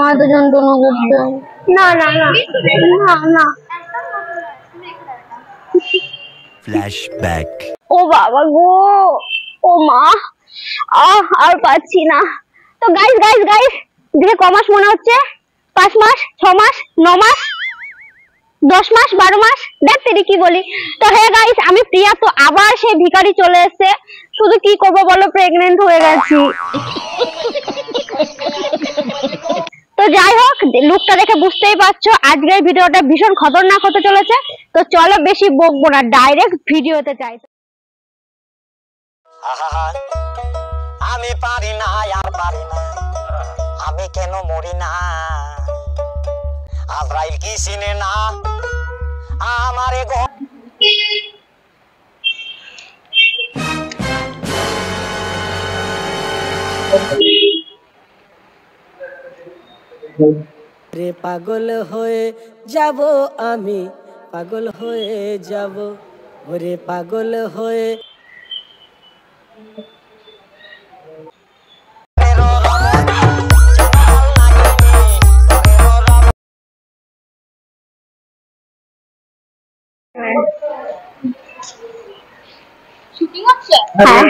মাথা যন্ত্রণা করছে। না না না না না। ফ্ল্যাশব্যাক। ও বাবা গো, ও মা, আর পাচ্ছি না। তো গাইস গাইস গাইস, দেখে ক মাস মনে হচ্ছে? 5 মাস, 6 মাস, 9 মাস, 10 মাস, 12 মাস, দেখতে কি বলি। তো হ্যাঁ গাইস, আমি প্রিয়া। তো আবার সেই ভিখারি চলে এসেছে। শুধু কি করবো বলো, প্রেগনেন্ট হয়ে গেছি। তো যাই হোক, লুকটা দেখে বুঝতেই পারছো আজকের ভিডিওটা ভীষণ খতরনাক হতে চলেছে। তো চলো বেশি বকবো না, ডাইরেক্ট ভিডিওতে যাই। আমি পারি না, আর পারি না, আমি কেন মরি না, আজরাইল কি চিনে না আমারে গো। রে পাগল হয়ে যাব আমি, পাগল হয়ে যাব, ওরে পাগল হয়ে। শুটিং হচ্ছে? হ্যাঁ।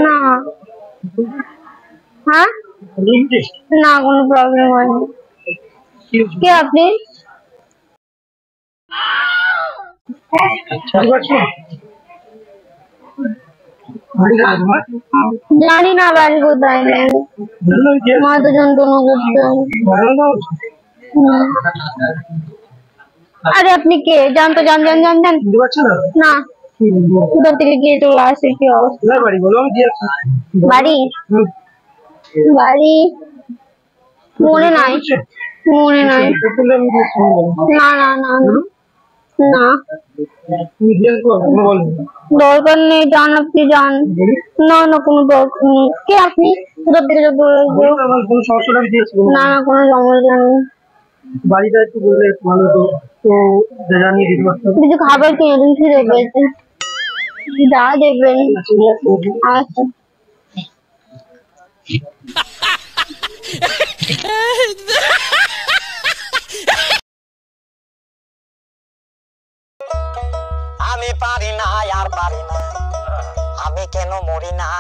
না, হ্যাঁ না, কোনো প্রবলেম হয়নি। কে আপনি? জানি না বাড়ি কোথায়, মাথা যন্ত্রণা করছে। আরে আপনি কে? যান তো, যান যান যান যান। না, কোথা থেকে গিয়ে চলে আসে, কি অবস্থা? বাড়ি বাড়ি মনে নাই, মনে নাই। না না না না, দরকার নেই, যান আপনি যান। না না, কোনো দরকার নেই। কে আপনি? কোথা থেকে না না, কোনো সমস্যা নেই। বাড়িটা একটু বললে ভালো হতো, তো জানিয়ে দিতে পারতাম। কিছু খাবার কিনে দিন, খিদে পেয়েছে। যা দেখবেন। আচ্ছা। আমি পারি না, আর পারি না, আমি কেন মরি না,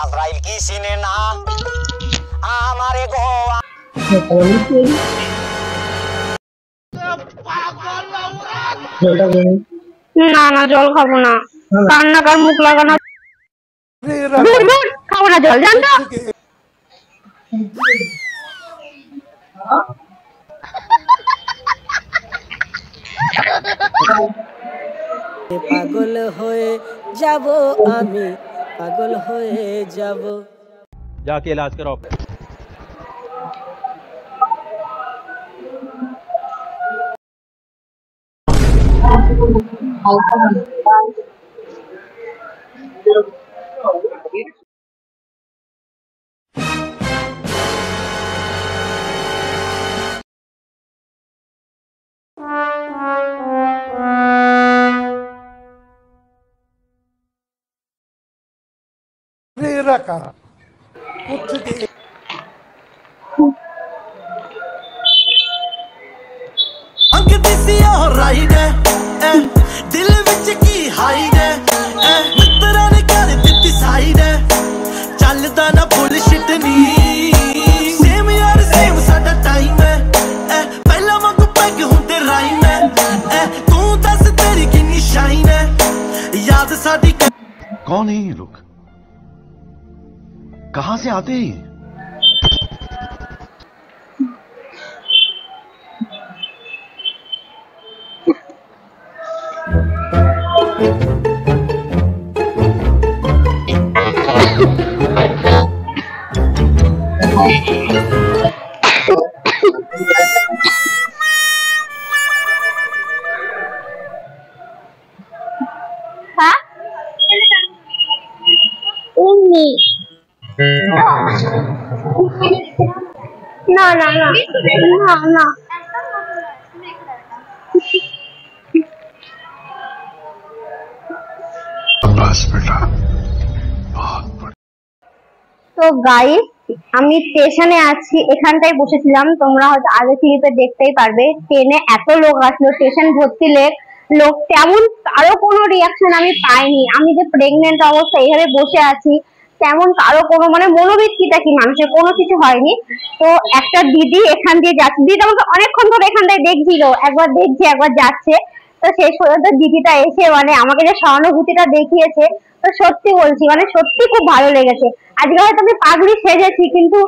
আজরাইল কি চিনে না আমারে গো। না না, জল খাবো না। কান্নাকার মুখ লাগানো, খাবো না জল, জান তো। পাগল হয়ে যাব আমি, পাগল হয়ে যাব। जाके इलाज कराओ। हाई ने मित्रा ने कर दित्ती साइड चलदा ना बुलशिट नी सेम यार सेम साडा टाइम है पहला वांगू पैग हुंदे राइम है तू दस तेरी किन्नी शाइन है याद साडी कौन है ये लोग कहां से आते हैं হ্যাঁ উনি না না না না না बस बेटा बहुत बड़ा তো গাইস আমি স্টেশনে আছি, এখানটায় বসেছিলাম, তোমরা হয়তো আগে ক্লিপে দেখতেই পারবে। ট্রেনে এত লোক আসলো, স্টেশন ভর্তি লোক, তেমন কারো কোনো রিয়াকশন আমি পাইনি। আমি যে প্রেগনেন্ট অবস্থা এইভাবে বসে আছি, তেমন কারো কোনো মানে মনোবৃত্তিটা কি মানুষের কোনো কিছু হয়নি। তো একটা দিদি এখান দিয়ে যাচ্ছে, দিদি আমাকে অনেকক্ষণ ধরে এখানটায় দেখছিল, একবার দেখছে একবার যাচ্ছে। তো শেষ পর্যন্ত দিদিটা এসে মানে আমাকে যে সহানুভূতিটা দেখিয়েছে, তো সত্যি বলছি মানে সত্যি খুব ভালো লেগেছে। আজকে হয়তো আমি পাগলি সেজেছি, কিন্তু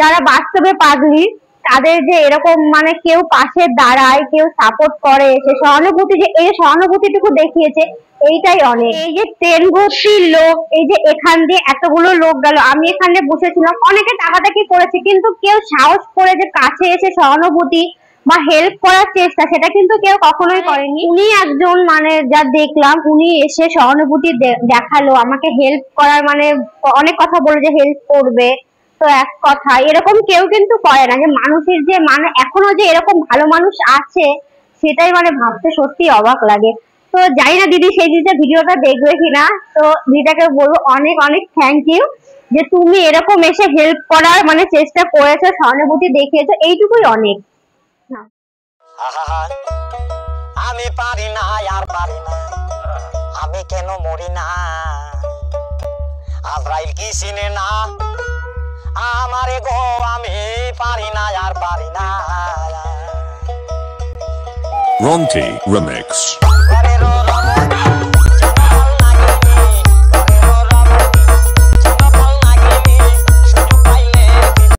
যারা বাস্তবে পাগলি তাদের যে এরকম মানে কেউ পাশে দাঁড়ায়, কেউ সাপোর্ট করে, সে সহানুভূতি, যে এই সহানুভূতিটুকু দেখিয়েছে, এইটাই অনেক। এই যে ট্রেন ভর্তি লোক, এই যে এখান দিয়ে এতগুলো লোক গেল, আমি এখানে বসেছিলাম, অনেকে টাকাটাকি করেছে, কিন্তু কেউ সাহস করে যে কাছে এসে সহানুভূতি বা হেল্প করার চেষ্টা, সেটা কিন্তু কেউ কখনোই করেনি। উনি একজন মানে যা দেখলাম, উনি এসে সহানুভূতি দেখালো, আমাকে হেল্প করার মানে অনেক কথা বলে যে হেল্প করবে। তো এক কথা এরকম কেউ কিন্তু করে না, যে মানুষের যে মানে এখনো যে এরকম ভালো মানুষ আছে, সেটাই মানে ভাবতে সত্যি অবাক লাগে। তো জানি না দিদি সেই দিদিটা ভিডিওটা দেখবে কিনা, তো দিদিটাকে বলবো অনেক অনেক থ্যাংক ইউ, যে তুমি এরকম এসে হেল্প করার মানে চেষ্টা করেছো, সহানুভূতি দেখিয়েছো, এইটুকুই অনেক। আমি পারি না আর পারি না, আমি কেন মরি না, আজরাইল কি চিনে না আমারে গো, আমি পারি না আর পারি না। Ronti Remix